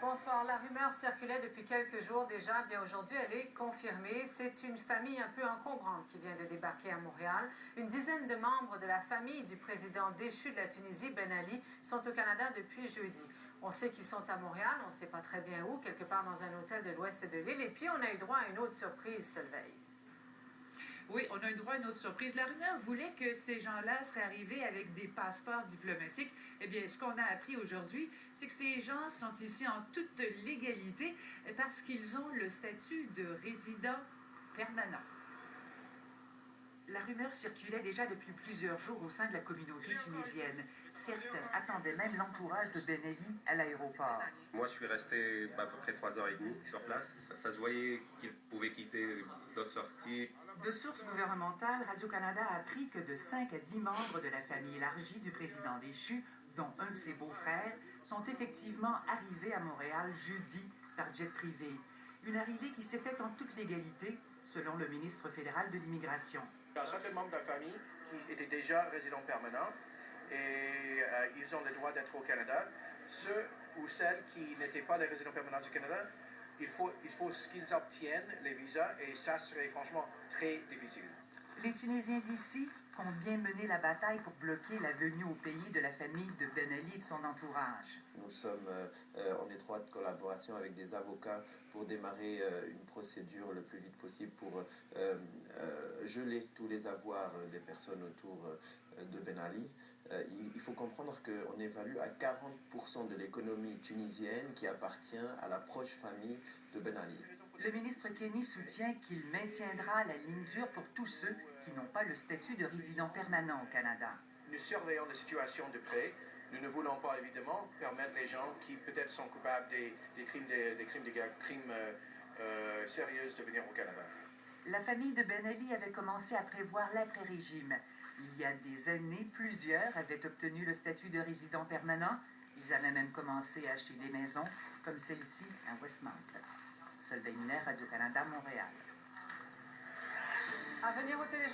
Bonsoir. La rumeur circulait depuis quelques jours déjà. Bien aujourd'hui, elle est confirmée. C'est une famille un peu encombrante qui vient de débarquer à Montréal. Une dizaine de membres de la famille du président déchu de la Tunisie, Ben Ali, sont au Canada depuis jeudi. On sait qu'ils sont à Montréal, on ne sait pas très bien où, quelque part dans un hôtel de l'ouest de l'île. Et puis, on a eu droit à une autre surprise, Solveig. Oui, on a eu droit à une autre surprise. La rumeur voulait que ces gens-là seraient arrivés avec des passeports diplomatiques. Eh bien, ce qu'on a appris aujourd'hui, c'est que ces gens sont ici en toute légalité parce qu'ils ont le statut de résident permanent. La rumeur circulait déjà depuis plusieurs jours au sein de la communauté tunisienne. Certains attendaient même l'entourage de Ben Ali à l'aéroport. Moi, je suis resté à peu près 3h30 sur place. Ça se voyait qu'il pouvait quitter d'autres sorties. De sources gouvernementales, Radio-Canada a appris que de 5 à 10 membres de la famille élargie du président déchu, dont un de ses beaux-frères, sont effectivement arrivés à Montréal jeudi par jet privé. Une arrivée qui s'est faite en toute légalité, selon le ministre fédéral de l'Immigration. Il y a certains membres de la famille qui étaient déjà résidents permanents et ils ont le droit d'être au Canada. Ceux ou celles qui n'étaient pas des résidents permanents du Canada, il faut qu'ils obtiennent les visas et ça serait franchement très difficile. Les Tunisiens d'ici comptent bien mener la bataille pour bloquer la venue au pays de la famille de Ben Ali et de son entourage. Nous sommes en étroite collaboration avec des avocats pour démarrer une procédure le plus vite possible pour geler tous les avoirs des personnes autour de Ben Ali. Il faut comprendre qu'on évalue à 40% de l'économie tunisienne qui appartient à la proche famille de Ben Ali. Le ministre Kenny soutient qu'il maintiendra la ligne dure pour tous ceux qui n'ont pas le statut de résident permanent au Canada. Nous surveillons la situation de près. Nous ne voulons pas évidemment permettre les gens qui peut-être sont coupables des crimes de guerre, crimes sérieux de venir au Canada. La famille de Ben Ali avait commencé à prévoir l'après-régime. Il y a des années, plusieurs avaient obtenu le statut de résident permanent. Ils avaient même commencé à acheter des maisons, comme celle-ci à Westmount. Solveig Miller, Radio-Canada, Montréal. À venir au téléjournal.